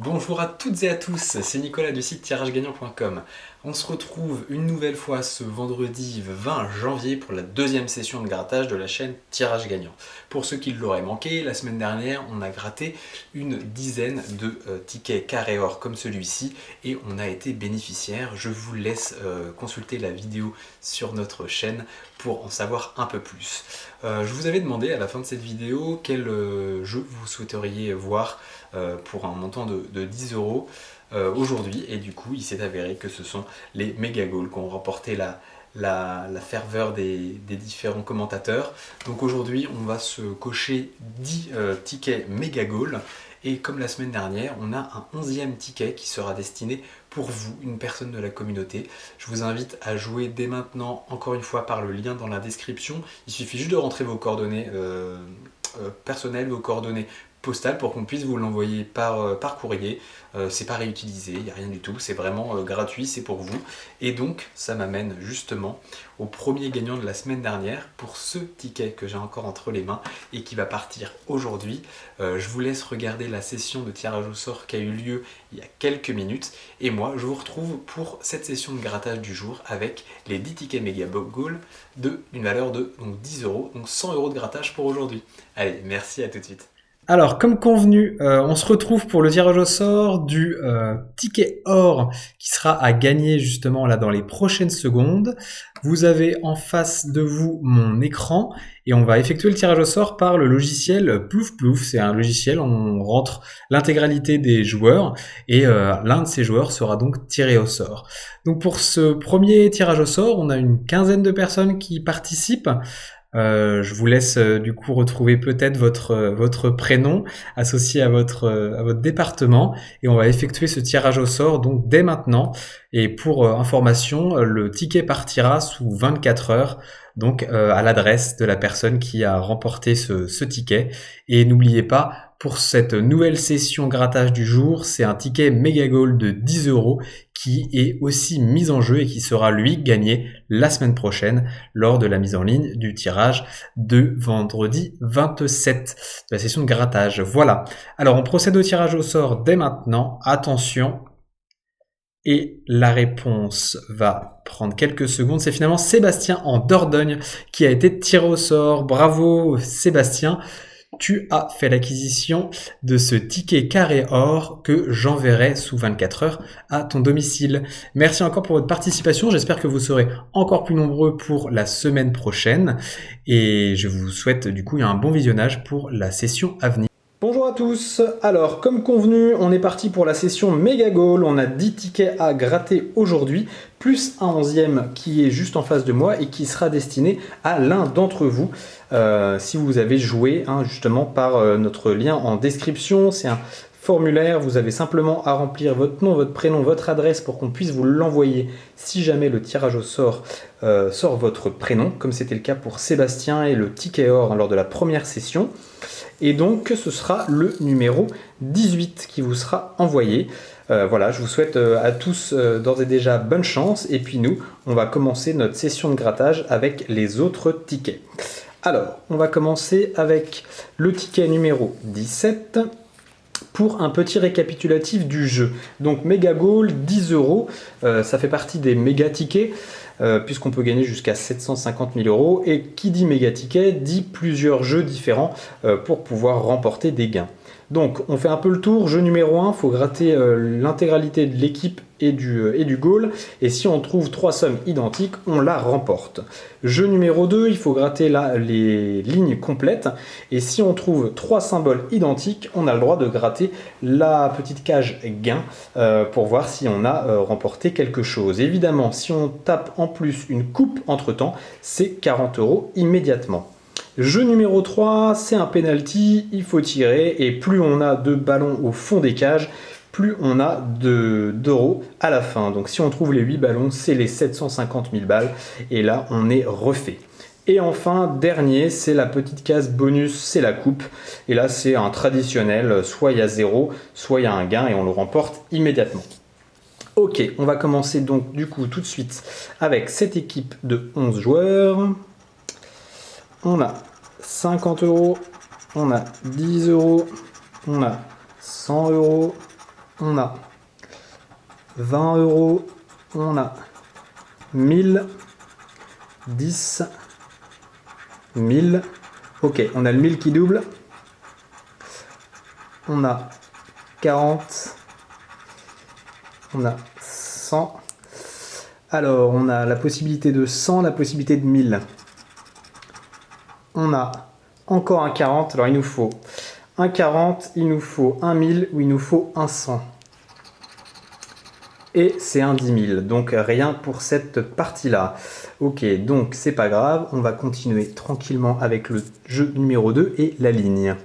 Bonjour à toutes et à tous, c'est Nicolas du site tiragegagnant.com. On se retrouve une nouvelle fois ce vendredi 20 janvier pour la deuxième session de grattage de la chaîne Tirage Gagnant. Pour ceux qui l'auraient manqué, la semaine dernière, on a gratté une dizaine de tickets carré or comme celui-ci et on a été bénéficiaire. Je vous laisse consulter la vidéo sur notre chaîne pour en savoir un peu plus. Je vous avais demandé à la fin de cette vidéo quel jeu vous souhaiteriez voir pour un montant de 10 euros aujourd'hui, et du coup il s'est avéré que ce sont les méga goals qui ont remporté la ferveur des différents commentateurs. Donc aujourd'hui on va se cocher 10 tickets méga goals, et comme la semaine dernière on a un 11e ticket qui sera destiné pour vous, une personne de la communauté. Je vous invite à jouer dès maintenant, encore une fois par le lien dans la description. Il suffit juste de rentrer vos coordonnées personnelles, vos coordonnées postales pour qu'on puisse vous l'envoyer par courrier. C'est pas réutilisé, il n'y a rien du tout, c'est vraiment gratuit, c'est pour vous. Et donc ça m'amène justement au premier gagnant de la semaine dernière pour ce ticket que j'ai encore entre les mains et qui va partir aujourd'hui. Je vous laisse regarder la session de tirage au sort qui a eu lieu il y a quelques minutes, et moi je vous retrouve pour cette session de grattage du jour avec les 10 tickets méga goal d'une valeur de 10 euros, donc 100 euros de grattage pour aujourd'hui. Allez, merci, à tout de suite. Alors, comme convenu, on se retrouve pour le tirage au sort du ticket or qui sera à gagner justement là dans les prochaines secondes. Vous avez en face de vous mon écran et on va effectuer le tirage au sort par le logiciel Plouf Plouf. C'est un logiciel, on rentre l'intégralité des joueurs et l'un de ces joueurs sera donc tiré au sort. Donc pour ce premier tirage au sort, on a une quinzaine de personnes qui participent. Je vous laisse du coup retrouver peut-être votre prénom associé à votre département, et on va effectuer ce tirage au sort donc dès maintenant. Et pour information, le ticket partira sous 24 heures, donc à l'adresse de la personne qui a remporté ce ticket. Et n'oubliez pas, pour cette nouvelle session grattage du jour, c'est un ticket méga goal de 10 euros qui est aussi mis en jeu et qui sera lui gagné la semaine prochaine lors de la mise en ligne du tirage de vendredi 27 de la session de grattage. Voilà. Alors on procède au tirage au sort dès maintenant. Attention. Et la réponse va prendre quelques secondes. C'est finalement Sébastien en Dordogne qui a été tiré au sort. Bravo Sébastien. Tu as fait l'acquisition de ce ticket carré or que j'enverrai sous 24 heures à ton domicile. Merci encore pour votre participation. J'espère que vous serez encore plus nombreux pour la semaine prochaine. Et je vous souhaite du coup un bon visionnage pour la session à venir. Bonjour à tous. Alors, comme convenu, on est parti pour la session méga goal. On a 10 tickets à gratter aujourd'hui, plus un 11e qui est juste en face de moi et qui sera destiné à l'un d'entre vous. Si vous avez joué justement par notre lien en description, c'est un formulaire, vous avez simplement à remplir votre nom, votre prénom, votre adresse pour qu'on puisse vous l'envoyer si jamais le tirage au sort sort votre prénom, comme c'était le cas pour Sébastien et le ticket or lors de la première session. Et donc ce sera le numéro 18 qui vous sera envoyé. Voilà, je vous souhaite à tous d'ores et déjà bonne chance, et puis nous, on va commencer notre session de grattage avec les autres tickets. Alors, on va commencer avec le ticket numéro 17 pour un petit récapitulatif du jeu. Donc méga goal, 10 euros, ça fait partie des méga tickets, puisqu'on peut gagner jusqu'à 750 000 euros, et qui dit méga ticket dit plusieurs jeux différents pour pouvoir remporter des gains. Donc on fait un peu le tour. Jeu numéro 1, il faut gratter l'intégralité de l'équipe et du goal, et si on trouve 3 sommes identiques, on la remporte. Jeu numéro 2, il faut gratter les lignes complètes, et si on trouve 3 symboles identiques, on a le droit de gratter la petite cage gain pour voir si on a remporté quelque chose. Évidemment, si on tape en plus une coupe entre temps, c'est 40 euros immédiatement. Jeu numéro 3, c'est un penalty, il faut tirer, et plus on a de ballons au fond des cages, plus on a d'euros à la fin. Donc si on trouve les 8 ballons, c'est les 750 000 balles, et là on est refait. Et enfin, dernier, c'est la petite case bonus, c'est la coupe, et là c'est un traditionnel, soit il y a 0, soit il y a un gain, et on le remporte immédiatement. Ok, on va commencer donc du coup tout de suite avec cette équipe de 11 joueurs. On a 50 euros, on a 10 euros, on a 100 euros, on a 20 €, on a 1000, 10, 1000. Ok, on a le 1000 qui double. On a 40. On a 100. Alors, on a la possibilité de 100, la possibilité de 1000. On a encore un 40. Alors, il nous faut un 40, il nous faut un 1000 ou il nous faut un 100. Et c'est un 10 000. Donc, rien pour cette partie-là. Ok, donc c'est pas grave. On va continuer tranquillement avec le jeu numéro 2 et la ligne.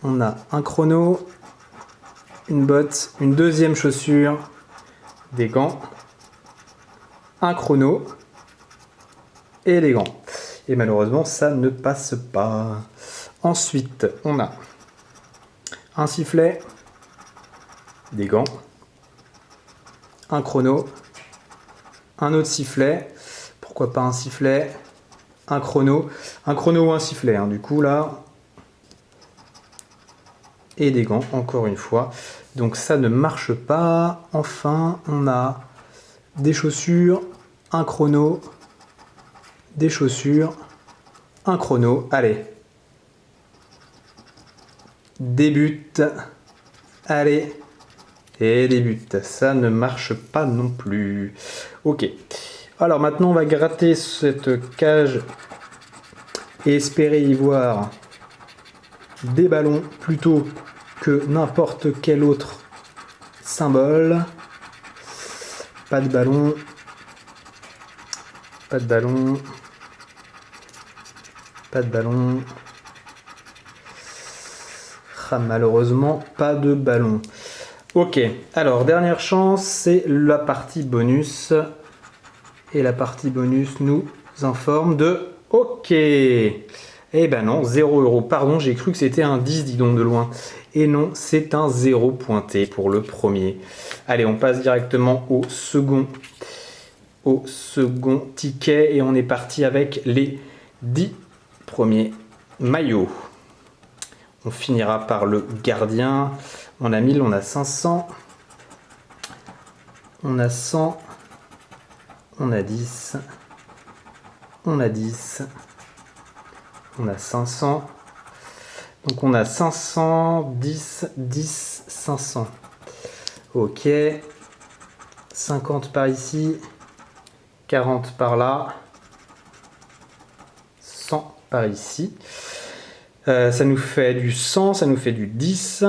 On a un chrono, une botte, une deuxième chaussure, des gants, un chrono et les gants. Et malheureusement, ça ne passe pas. Ensuite, on a un sifflet, des gants, un chrono, un autre sifflet. Pourquoi pas un sifflet, un chrono ou un sifflet. Hein, du coup, là... Et des gants, encore une fois. Donc ça ne marche pas. Enfin, on a des chaussures, un chrono, des chaussures, un chrono. Allez. Débute. Allez. Et débute. Ça ne marche pas non plus. Ok. Alors maintenant, on va gratter cette cage et espérer y voir des ballons plutôt que n'importe quel autre symbole. Pas de ballon. Pas de ballon. Pas de ballon. Ah, malheureusement, pas de ballon. Ok, alors dernière chance, c'est la partie bonus. Et la partie bonus nous informe de OK. Eh ben non, 0 €. Pardon, j'ai cru que c'était un 10, dis donc de loin. Et non, c'est un 0 pointé pour le premier. Allez, on passe directement au second ticket. Et on est parti avec les 10 premiers maillots. On finira par le gardien. On a 1000, on a 500. On a 100. On a 10. On a 10. On a 500. Donc on a 500, 10, 10, 500. Ok. 50 par ici. 40 par là. 100 par ici. Ça nous fait du 100, ça nous fait du 10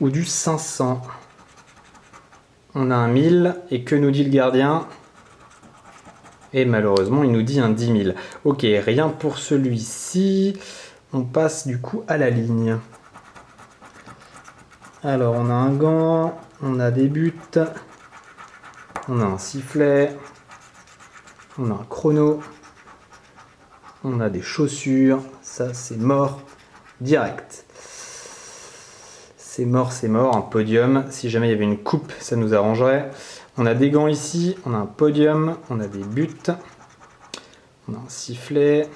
ou du 500. On a un 1000 et que nous dit le gardien ? Et malheureusement, il nous dit un 10 000. Ok, rien pour celui-ci. On passe du coup à la ligne. Alors, on a un gant, on a des buts, on a un sifflet, on a un chrono, on a des chaussures. Ça, c'est mort direct. C'est mort, un podium. Si jamais il y avait une coupe, ça nous arrangerait. On a des gants ici, on a un podium, on a des buts, on a un sifflet,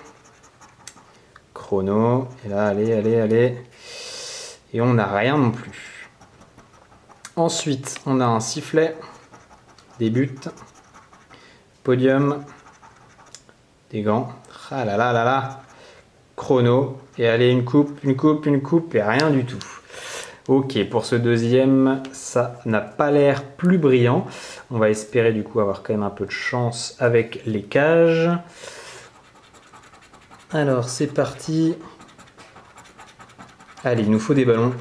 chrono, et là, allez. Et on n'a rien non plus. Ensuite, on a un sifflet, des buts, podium, des gants, ah là là, chrono, et allez, une coupe, et rien du tout. Ok, pour ce deuxième, ça n'a pas l'air plus brillant. On va espérer du coup avoir quand même un peu de chance avec les cages. Alors, c'est parti. Allez, il nous faut des ballons.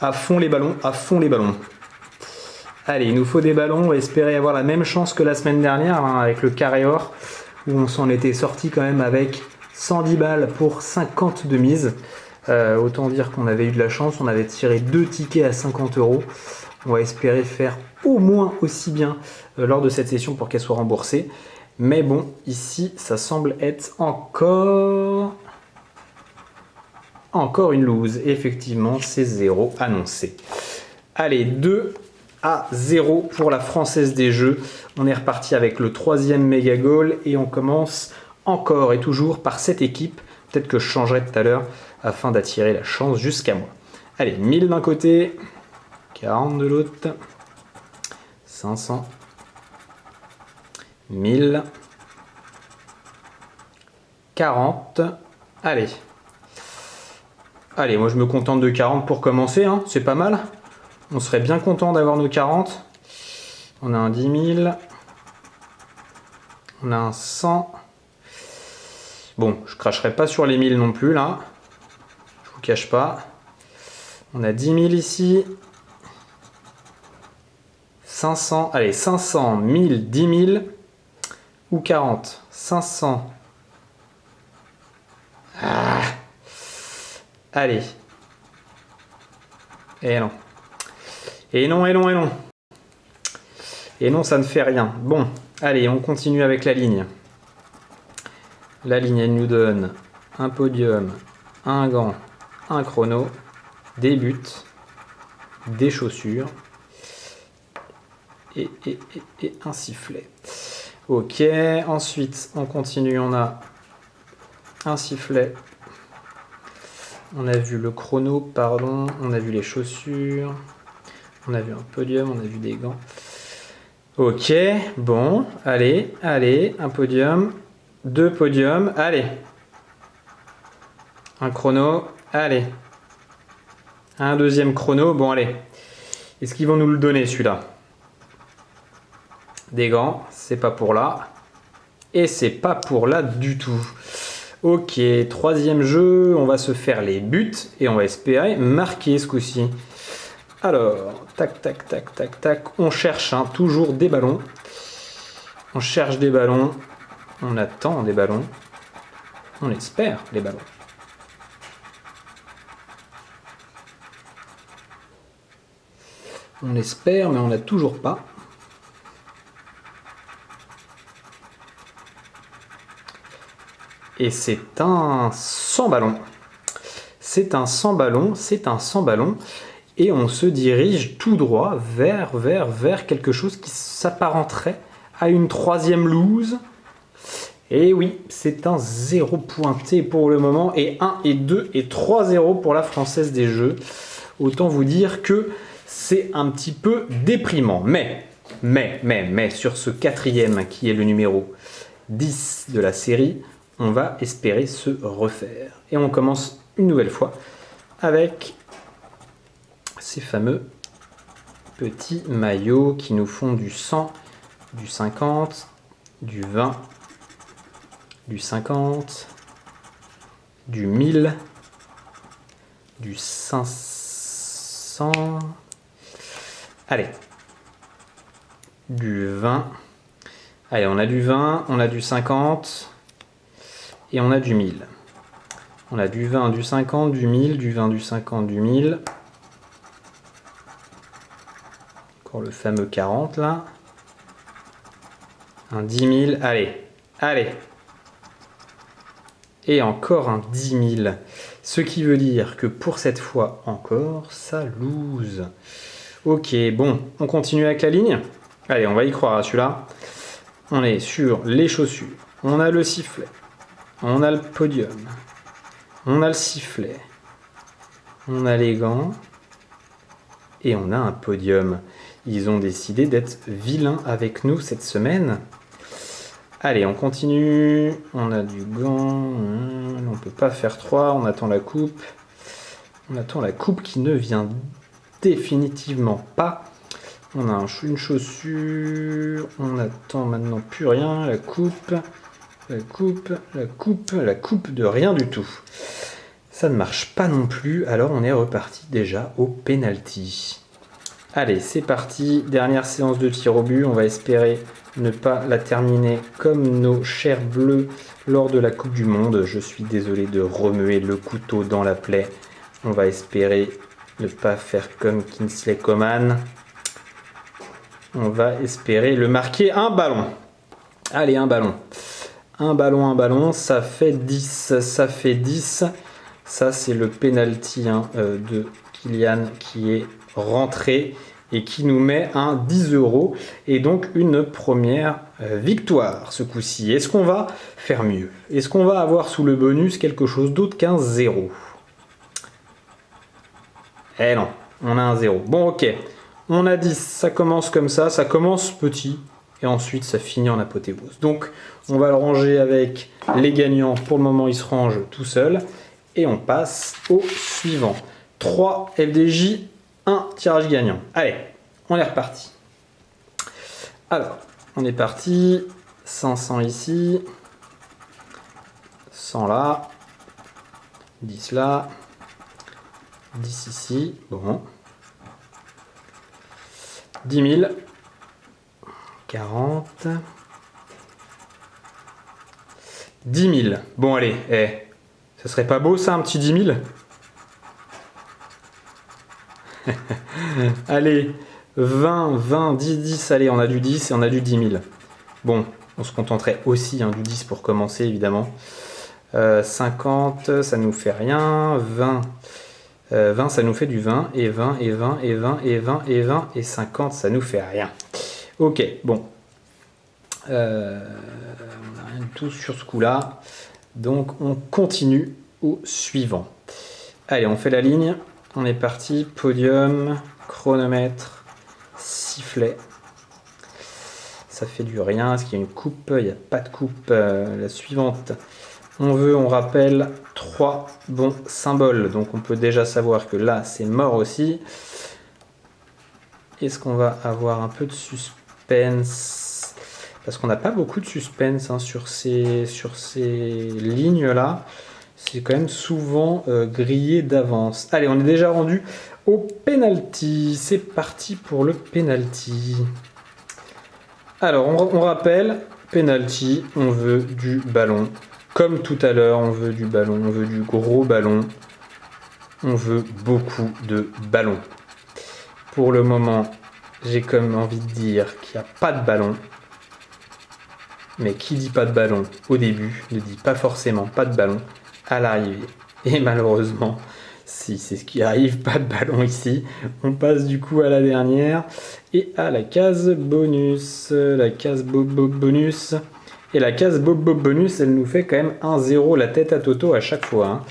À fond les ballons. Allez, il nous faut des ballons. On va espérer avoir la même chance que la semaine dernière hein, avec le carré or, où on s'en était sorti quand même avec 110 balles pour 50 de mise. Autant dire qu'on avait eu de la chance, on avait tiré 2 tickets à 50 €. On va espérer faire au moins aussi bien lors de cette session pour qu'elle soit remboursée. Mais bon, ici, ça semble être encore une lose. Effectivement, c'est 0 annoncé. Allez, 2-0 pour la Française des Jeux. On est reparti avec le 3e méga goal et on commence encore et toujours par cette équipe. Peut-être que je changerai tout à l'heure afin d'attirer la chance jusqu'à moi. Allez, 1000 d'un côté, 40 de l'autre, 500, 1000, 40, allez. Allez, moi je me contente de 40 pour commencer, hein. C'est pas mal. On serait bien content d'avoir nos 40. On a un 10 000. On a un 100. Bon, je cracherai pas sur les 1000 non plus là. Je vous cache pas. On a 10 000 ici. 500. Allez, 500, 1000, 10 000. Ou 40. 500. Ah. Allez. Et non. Et non, et non, et non. Et non, ça ne fait rien. Bon, allez, on continue avec la ligne. La ligne, elle nous donne un podium, un gant, un chrono, des buts, des chaussures et un sifflet. Ok, ensuite, on continue. On a un sifflet. On a vu le chrono, pardon. On a vu les chaussures. On a vu un podium, on a vu des gants. Ok, bon, allez, allez, un podium, 2 podiums, allez. Un chrono, allez. Un deuxième chrono, bon, allez. Est-ce qu'ils vont nous le donner, celui-là? Des gants, c'est pas pour là. Et c'est pas pour là du tout. Ok, troisième jeu, on va se faire les buts et on va espérer marquer ce coup-ci. Alors, tac, tac, tac, tac, tac. On cherche hein, toujours des ballons. On cherche des ballons. On attend des ballons. On espère les ballons. On espère, mais on n'a toujours pas. Et c'est un sans ballon. C'est un sans ballon, c'est un sans ballon. Et on se dirige tout droit vers quelque chose qui s'apparenterait à une troisième loose. Et oui, c'est un 0 pointé pour le moment. Et 1 et 2 et 3-0 pour la Française des Jeux. Autant vous dire que c'est un petit peu déprimant. Mais, sur ce quatrième qui est le numéro 10 de la série, on va espérer se refaire. Et on commence une nouvelle fois avec ces fameux petits maillots qui nous font du 100, du 50, du 20, du 50, du 1000, du 500, allez, du 20, allez, on a du 20, on a du 50 et on a du 1000. On a du 20, du 50, du 1000, du 20, du 50, du 1000. Encore le fameux 40 là. Un 10 000, allez, allez. Et encore un 10 000. Ce qui veut dire que pour cette fois encore, ça lose. Ok, bon, on continue avec la ligne. Allez, on va y croire à celui-là. On est sur les chaussures. On a le sifflet. On a le podium. On a le sifflet. On a les gants. Et on a un podium. Ils ont décidé d'être vilains avec nous cette semaine. Allez, on continue. On a du gant. On ne peut pas faire 3. On attend la coupe. On attend la coupe qui ne vient définitivement pas. On a une chaussure. On attend maintenant plus rien. La coupe. La coupe. La coupe. La coupe de rien du tout. Ça ne marche pas non plus. Alors on est reparti déjà au penalty. Allez, c'est parti. Dernière séance de tir au but. On va espérer ne pas la terminer comme nos chers bleus lors de la Coupe du Monde. Je suis désolé de remuer le couteau dans la plaie. On va espérer ne pas faire comme Kingsley Coman. On va espérer le marquer un ballon. Allez, un ballon. Un ballon. Ça fait 10. Ça fait 10. Ça, c'est le penalty de Kylian qui est rentré et qui nous met un 10 € et donc une première victoire ce coup-ci. Est-ce qu'on va faire mieux? Est-ce qu'on va avoir sous le bonus quelque chose d'autre qu'un 0? Eh non, on a un 0. Bon, ok. On a 10, ça commence comme ça commence petit, et ensuite ça finit en apothéose. Donc, on va le ranger avec les gagnants. Pour le moment, il se range tout seul. Et on passe au suivant. 3 FDJ, 1 tirage gagnant. Allez, on est reparti. Alors, on est parti. 500 ici. 100 là. 10 là. 10 ici. Bon. 10 000. 40. 10 000. Bon, allez. Ça serait pas beau, ça, un petit 10 000? Allez. 20, 20, 10, 10. Allez, on a du 10 et on a du 10 000. Bon, on se contenterait aussi du 10 pour commencer, évidemment. 50, ça nous fait rien. 20. 20, ça nous fait du 20. Et 20, et 20, et 20, et 20, et 20, et 50, ça nous fait rien. Ok, bon. On n'a rien du tout sur ce coup-là. Donc, on continue au suivant. Allez, on fait la ligne. On est parti. Podium, chronomètre, sifflet. Ça fait du rien. Est-ce qu'il y a une coupe? Il n'y a pas de coupe. La suivante. On rappelle 3 bons symboles. Donc, on peut déjà savoir que là, c'est mort aussi. Est-ce qu'on va avoir un peu de suspense? Parce qu'on n'a pas beaucoup de suspense sur ces lignes-là. C'est quand même souvent grillé d'avance. Allez, on est déjà rendu au penalty. C'est parti pour le penalty. Alors, on rappelle, penalty, on veut du ballon. Comme tout à l'heure, on veut du ballon, on veut du gros ballon. On veut beaucoup de ballons. Pour le moment, j'ai comme envie de dire qu'il n'y a pas de ballon. Mais qui dit pas de ballon au début ne dit pas forcément pas de ballon à l'arrivée. Et malheureusement, si c'est ce qui arrive, pas de ballon ici. On passe du coup à la dernière et à la case bonus. La case bonus. Et la case bonus, elle nous fait quand même 1-0 la tête à Toto à chaque fois. Hein.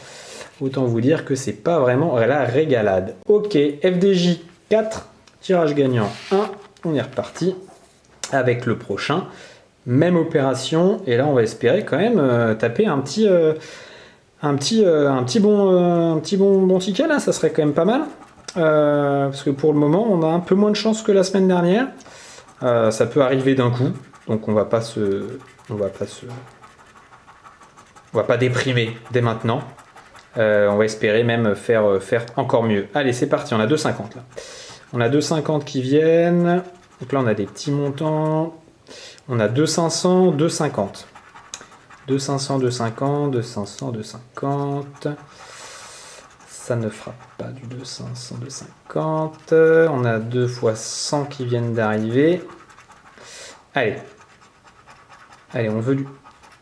Autant vous dire que c'est pas vraiment la régalade. Ok, FDJ 4, tirage gagnant 1. On est reparti avec le prochain. Même opération, et là on va espérer quand même taper un petit bon ticket là, ça serait quand même pas mal. Parce que pour le moment on a un peu moins de chance que la semaine dernière. Ça peut arriver d'un coup, donc on va pas déprimer dès maintenant. On va espérer même faire encore mieux. Allez, c'est parti, on a 2,50 là. On a 2,50 qui viennent. Donc là on a des petits montants. On a 2,500, 2,50. 2,500, 2,50, 2,500, 2,50. Ça ne fera pas du 2,500, 2,50. On a 2 fois 100 qui viennent d'arriver. Allez. Allez, on veut du...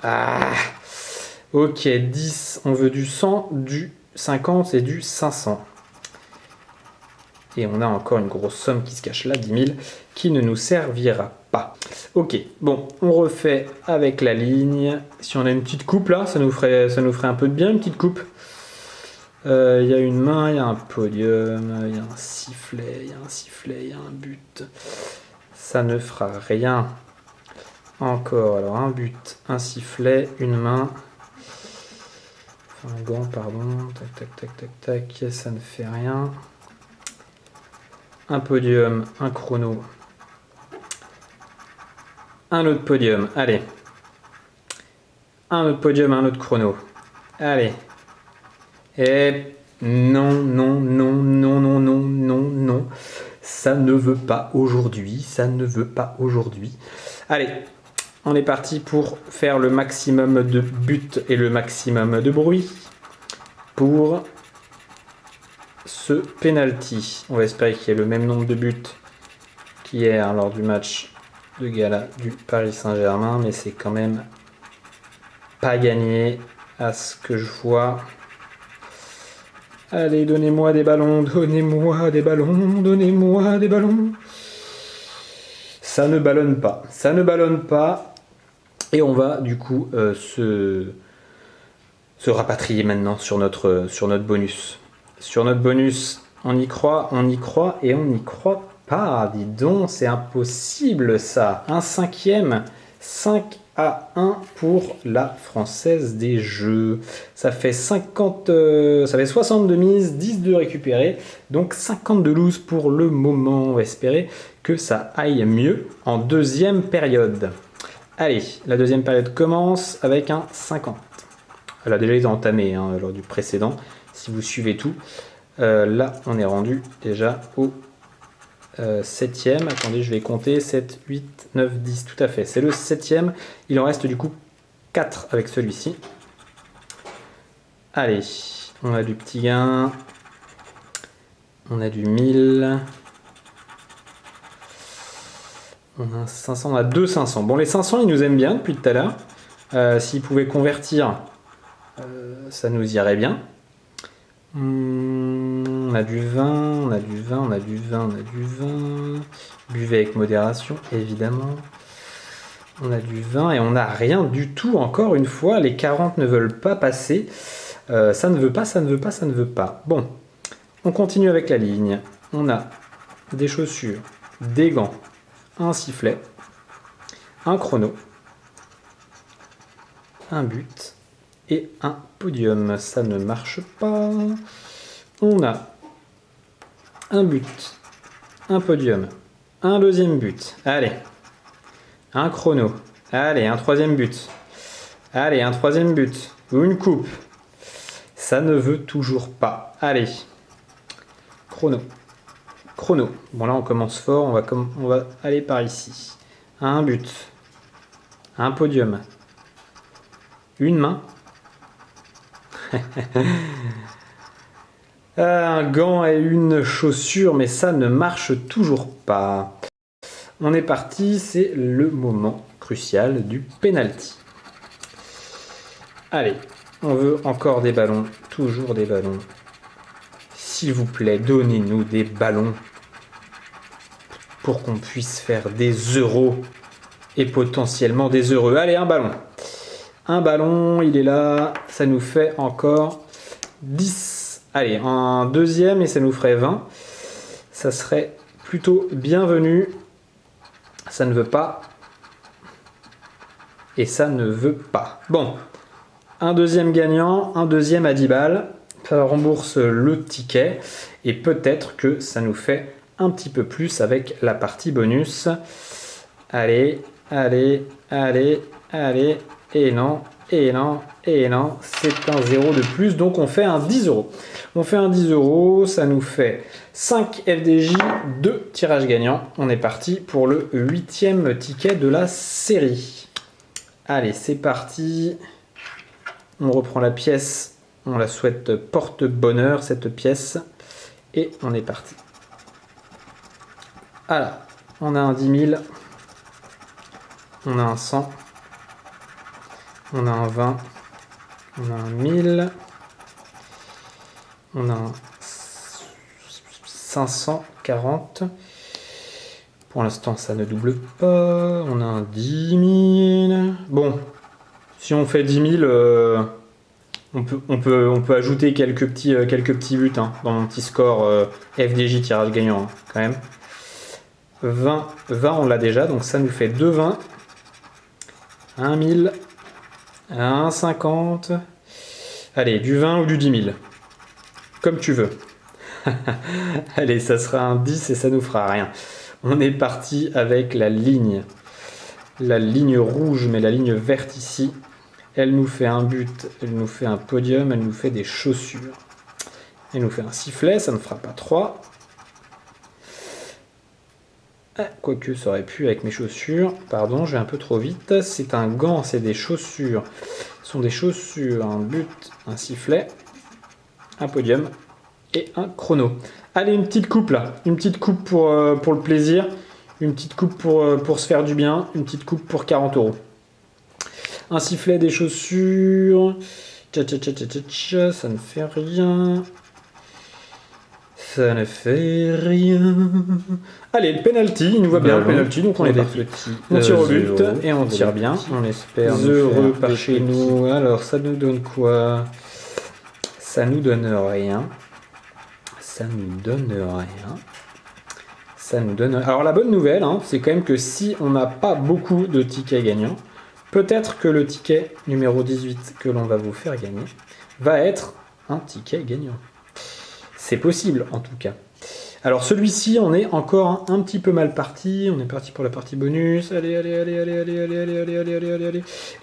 Ah. Ok, 10. On veut du 100, du 50 et du 500. Et on a encore une grosse somme qui se cache là, 10 000, qui ne nous servira pas. Ok, bon, on refait avec la ligne. Si on a une petite coupe là, ça nous ferait un peu de bien, une petite coupe. Il y a une main, il y a un podium, il y a un sifflet, il y a un sifflet, il y a un but. Ça ne fera rien. Encore, alors un but, un sifflet, une main. Un gant, pardon. Tac, tac, tac, tac, tac. Ça ne fait rien. Un podium, un chrono. Un autre podium, allez. Un autre podium, un autre chrono. Allez. Et non, non, non, non, non, non, non, non. Ça ne veut pas aujourd'hui. Ça ne veut pas aujourd'hui. Allez, on est parti pour faire le maximum de buts et le maximum de bruit pour ce penalty. On va espérer qu'il y ait le même nombre de buts qu'hier lors du match de gala du Paris Saint-Germain, mais c'est quand même pas gagné à ce que je vois. Allez, donnez-moi des ballons, donnez-moi des ballons, donnez-moi des ballons. Ça ne ballonne pas, ça ne ballonne pas. Et on va du coup se rapatrier maintenant sur notre bonus. Sur notre bonus, on y croit et on n'y croit pas. Dis donc, c'est impossible ça. Un cinquième, 5-1 pour la Française des Jeux. Ça fait 62 mises, 10 de récupérer. Donc 52 loose pour le moment. On va espérer que ça aille mieux en deuxième période. Allez, la deuxième période commence avec un 50. Elle a déjà été entamée lors du précédent, si vous suivez tout. Là, on est rendu déjà au 7e. Attendez, je vais compter. 7, 8, 9, 10. Tout à fait. C'est le 7e. Il en reste du coup 4 avec celui-ci. Allez, on a du petit gain. On a du 1000. On a un 500. On a 2 500. Bon, les 500, ils nous aiment bien depuis tout à l'heure. S'ils pouvaient convertir, ça nous irait bien. On a du vin, on a du vin, on a du vin, on a du vin. Buvez avec modération, évidemment. On a du vin et on n'a rien du tout, encore une fois. Les 40 ne veulent pas passer. Ça ne veut pas, ça ne veut pas, ça ne veut pas. Bon, on continue avec la ligne. On a des chaussures, des gants, un sifflet, un chrono, un but et un podium. Ça ne marche pas. On a un but, un podium, un deuxième but. Allez, un chrono. Allez, un troisième but. Allez, un troisième but. Ou une coupe. Ça ne veut toujours pas. Allez, chrono. Chrono. Bon là on commence fort. On va aller par ici. Un but. Un podium. Une main. Un gant et une chaussure, mais ça ne marche toujours pas. On est parti, c'est le moment crucial du penalty. Allez, on veut encore des ballons, toujours des ballons. S'il vous plaît, donnez-nous des ballons pour qu'on puisse faire des euros et potentiellement des heureux. Allez, un ballon. Un ballon, il est là, ça nous fait encore 10. Allez, un deuxième et ça nous ferait 20. Ça serait plutôt bienvenu. Ça ne veut pas. Et ça ne veut pas. Bon, un deuxième gagnant, un deuxième à 10 balles. Ça rembourse le ticket. Et peut-être que ça nous fait un petit peu plus avec la partie bonus. Allez, allez, allez, allez. Et non, et non, et non. C'est un 0 de plus. Donc on fait un 10 euros. On fait un 10 euros, ça nous fait 5 FDJ, 2 tirages gagnants. On est parti pour le 8e ticket de la série. Allez, c'est parti. On reprend la pièce. On la souhaite porte-bonheur, cette pièce. Et on est parti. Alors, on a un 10 000. On a un 100. On a un 20. On a un 1000. On a un 540. Pour l'instant, ça ne double pas. On a un 10 000. Bon, si on fait 10 000, on peut ajouter quelques petits buts dans mon petit score FDJ tirage gagnant quand même. 20, on l'a déjà, donc ça nous fait 2 20. 1 1000. 1 50. Allez, du 20 ou du 10 000. Comme tu veux. Allez, ça sera un 10 et ça nous fera rien. On est parti avec la ligne. La ligne rouge, mais la ligne verte ici. Elle nous fait un but, elle nous fait un podium, elle nous fait des chaussures. Elle nous fait un sifflet, ça ne fera pas 3. Quoique ça aurait pu avec mes chaussures. Pardon, je vais un peu trop vite. C'est un gant, c'est des chaussures. Ce sont des chaussures, un but, un sifflet, un podium et un chrono. Allez, une petite coupe là. Une petite coupe pour le plaisir. Une petite coupe pour se faire du bien. Une petite coupe pour 40 euros. Un sifflet, des chaussures. Ça ne fait rien. Ça ne fait rien. Allez, le penalty, il nous voit bien le penalty, donc on est parti. On tire au but et on tire bien. On espère heureux par chez nous. Alors, ça nous donne quoi? Ça nous donne rien. ça nous donne rien. Ça nous donne... Alors la bonne nouvelle, hein, c'est quand même que si on n'a pas beaucoup de tickets gagnants, peut-être que le ticket numéro 18 que l'on va vous faire gagner va être un ticket gagnant. C'est possible en tout cas. Alors celui-ci, on est encore un petit peu mal parti. On est parti pour la partie bonus. Allez.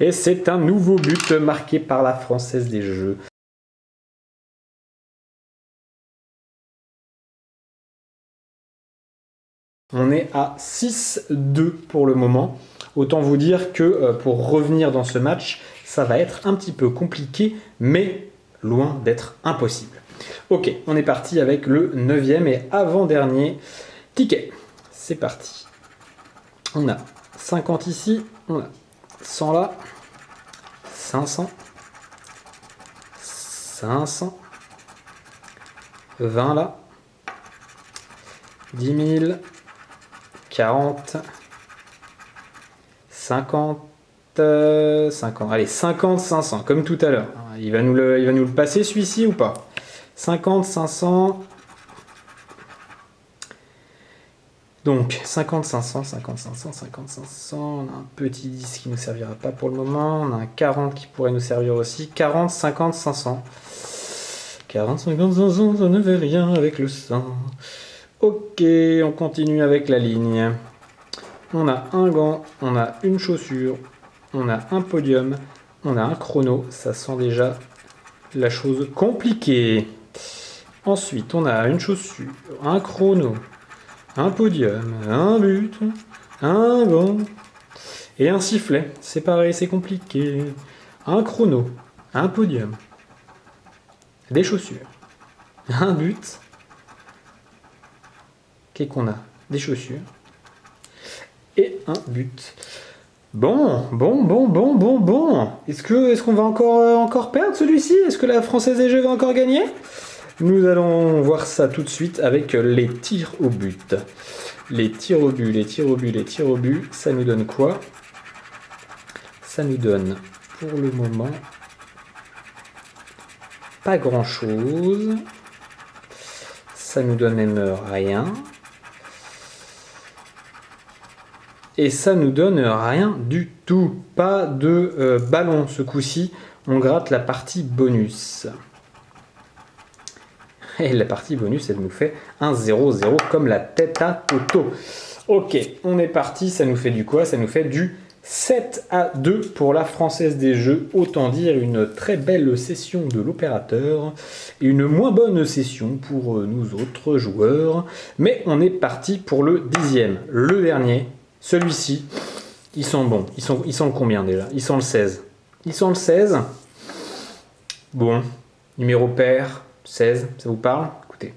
Et c'est un nouveau but marqué par la Française des Jeux. On est à 6-2 pour le moment. Autant vous dire que pour revenir dans ce match, ça va être un petit peu compliqué, mais loin d'être impossible. Ok, on est parti avec le 9e et avant-dernier ticket. C'est parti. On a 50 ici, on a 100 là, 500, 500, 20 là, 10 000, 40, 50, 50. Allez, 50, 500, comme tout à l'heure. Il va nous le passer celui-ci ou pas? 50, 500. Donc, 50, 500, 50, 500, 50, 500. On a un petit 10 qui ne nous servira pas pour le moment. On a un 40 qui pourrait nous servir aussi. 40, 50, 500. 40, 50, 500, ça ne fait rien avec le 100. Ok, on continue avec la ligne. On a un gant, on a une chaussure, on a un podium, on a un chrono. Ça sent déjà la chose compliquée. Ensuite, on a une chaussure, un chrono, un podium, un but, un gant et un sifflet. C'est pareil, c'est compliqué. Un chrono, un podium, des chaussures, un but. Qu'est-ce qu'on a? Des chaussures et un but. Bon. Est-ce qu'on va encore perdre celui-ci? Est-ce que la Française des Jeux va encore gagner? Nous allons voir ça tout de suite avec les tirs au but. Les tirs au but, ça nous donne quoi? Ça nous donne, pour le moment, pas grand-chose. Ça nous donne même rien. Et ça nous donne rien du tout. Pas de ballon ce coup-ci. On gratte la partie bonus. Et la partie bonus, elle nous fait un 0-0 comme la tête à Toto. Ok, on est parti. Ça nous fait du quoi? Ça nous fait du 7-2 pour la Française des Jeux. Autant dire une très belle session de l'opérateur. Et une moins bonne session pour nous autres joueurs. Mais on est parti pour le 10e. Le dernier. Celui-ci, ils sont bons. Ils sont le combien déjà? Ils sont le 16. Ils sont le 16. Bon, numéro pair, 16, ça vous parle? Écoutez,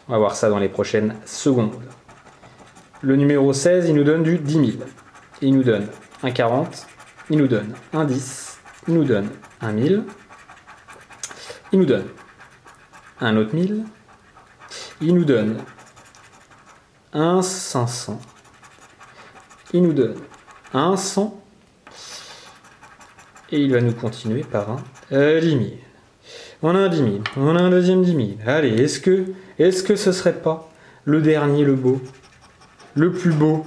on va voir ça dans les prochaines secondes. Le numéro 16, il nous donne du 10 000. Il nous donne un 40, il nous donne un 10, il nous donne un 1000, il nous donne un autre 1000, il nous donne un 500. Il nous donne un 100 et il va nous continuer par un 10 000. On a un 10 000, on a un deuxième 10 000. Allez, est-ce que ce serait pas le dernier, le beau, le plus beau?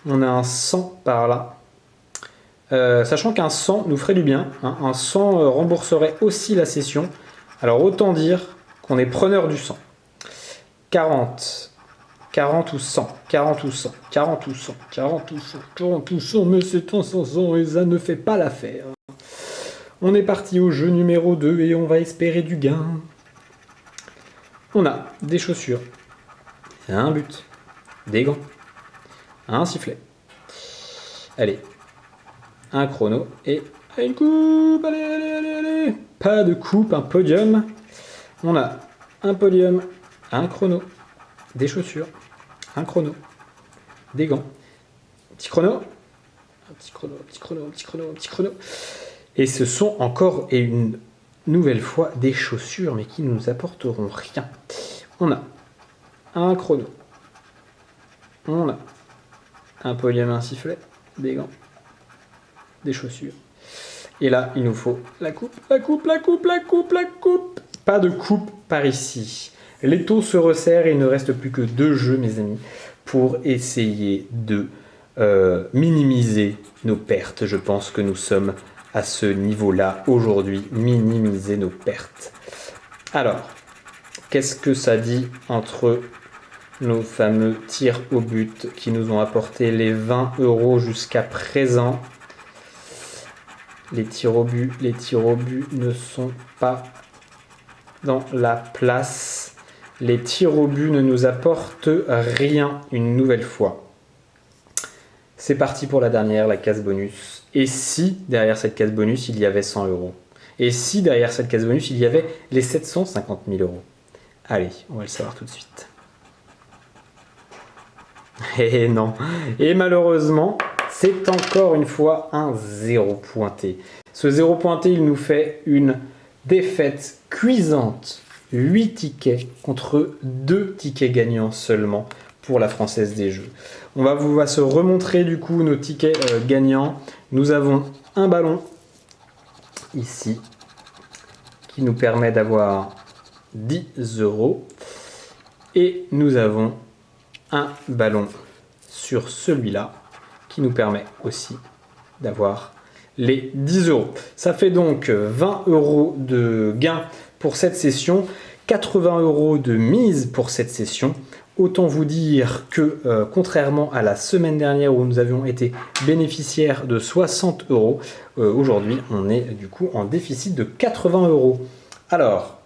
On a un 100 par là. Sachant qu'un 100 nous ferait du bien. Hein. Un 100 rembourserait aussi la session. Alors autant dire qu'on est preneur du 100. 40. 40 ou 100, 40 ou 100, 40 ou 100, 40 ou 100, 40 ou 100, mais c'est un 500 et ça ne fait pas l'affaire. On est parti au jeu numéro 2 et on va espérer du gain. On a des chaussures, un but, des gants, un sifflet. Allez, un chrono et une coupe, allez. Pas de coupe, un podium. On a un podium, un chrono, des chaussures, un chrono, des gants, petit chrono, petit chrono. Et ce sont encore et une nouvelle fois des chaussures, mais qui ne nous apporteront rien. On a un chrono, on a un podium, un sifflet, des gants, des chaussures. Et là, il nous faut la coupe. Pas de coupe par ici. L'étau se resserre et il ne reste plus que 2 jeux, mes amis, pour essayer de minimiser nos pertes. Je pense que nous sommes à ce niveau-là aujourd'hui, minimiser nos pertes. Alors, qu'est-ce que ça dit entre nos fameux tirs au but qui nous ont apporté les 20 € jusqu'à présent? Les tirs au but ne sont pas dans la place. Les tirs au but ne nous apportent rien une nouvelle fois. C'est parti pour la dernière, la case bonus. Et si derrière cette case bonus, il y avait 100 €? Et si derrière cette case bonus, il y avait les 750 000 €? Allez, on va le savoir tout de suite. Et non. Et malheureusement, c'est encore une fois un 0 pointé. Ce 0 pointé, il nous fait une défaite cuisante. 8 tickets contre 2 tickets gagnants seulement pour la Française des Jeux. On va se remontrer du coup nos tickets gagnants. Nous avons un ballon ici qui nous permet d'avoir 10 €. Et nous avons un ballon sur celui-là qui nous permet aussi d'avoir les 10 €. Ça fait donc 20 € de gain pour cette session, 80 € de mise pour cette session. Autant vous dire que contrairement à la semaine dernière où nous avions été bénéficiaires de 60 €, aujourd'hui on est du coup en déficit de 80 €. Alors,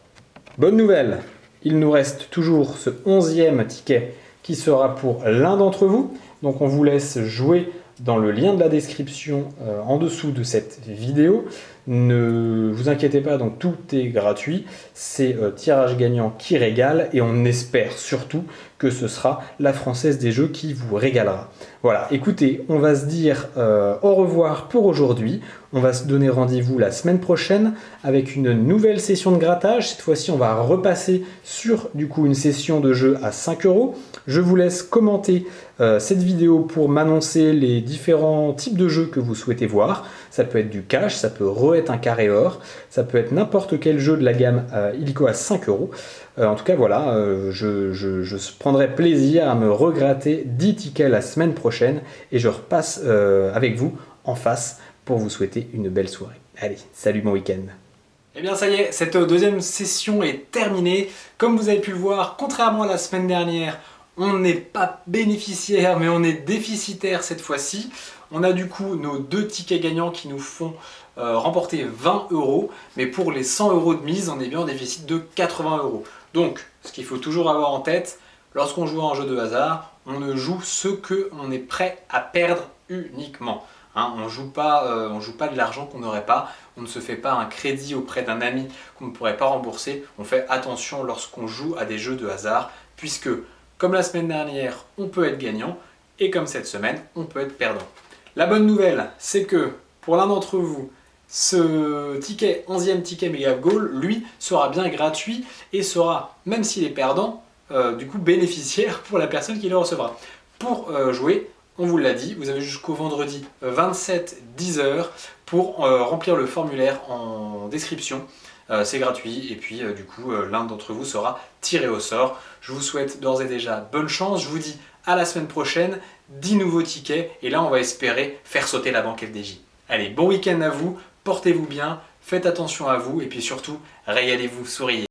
bonne nouvelle, il nous reste toujours ce 11e ticket qui sera pour l'un d'entre vous. Donc on vous laisse jouer dans le lien de la description en dessous de cette vidéo. Ne vous inquiétez pas, donc tout est gratuit. C'est tirage gagnant qui régale et on espère surtout que ce sera la Française des Jeux qui vous régalera. Voilà, écoutez, on va se dire au revoir pour aujourd'hui. On va se donner rendez-vous la semaine prochaine avec une nouvelle session de grattage. Cette fois-ci, on va repasser sur du coup une session de jeu à 5 €. Je vous laisse commenter cette vidéo pour m'annoncer les différents types de jeux que vous souhaitez voir. Ça peut être du cash, ça peut être un carré or, ça peut être n'importe quel jeu de la gamme illico à 5 €. En tout cas, voilà, je prendrai plaisir à me regratter 10 tickets la semaine prochaine et je repasse avec vous en face pour vous souhaiter une belle soirée. Allez, salut, bon week-end. Eh bien ça y est, cette deuxième session est terminée. Comme vous avez pu le voir, contrairement à la semaine dernière, on n'est pas bénéficiaire mais on est déficitaire cette fois-ci. On a du coup nos 2 tickets gagnants qui nous font remporter 20 €. Mais pour les 100 € de mise, on est bien en déficit de 80 €. Donc, ce qu'il faut toujours avoir en tête, lorsqu'on joue à un jeu de hasard, on ne joue ce qu'on est prêt à perdre uniquement. Hein, on joue pas de l'argent qu'on n'aurait pas, on ne se fait pas un crédit auprès d'un ami qu'on ne pourrait pas rembourser. On fait attention lorsqu'on joue à des jeux de hasard, puisque comme la semaine dernière, on peut être gagnant, et comme cette semaine, on peut être perdant. La bonne nouvelle, c'est que pour l'un d'entre vous, ce ticket, 11e ticket Mega Goal, lui, sera bien gratuit et sera, même s'il est perdant, du coup bénéficiaire pour la personne qui le recevra. Pour jouer, on vous l'a dit, vous avez jusqu'au vendredi 27 10 h pour remplir le formulaire en description. C'est gratuit et puis du coup l'un d'entre vous sera tiré au sort. Je vous souhaite d'ores et déjà bonne chance. Je vous dis à la semaine prochaine, 10 nouveaux tickets et là on va espérer faire sauter la banque FDJ. Allez, bon week-end à vous, portez-vous bien, faites attention à vous et puis surtout régalez-vous, souriez.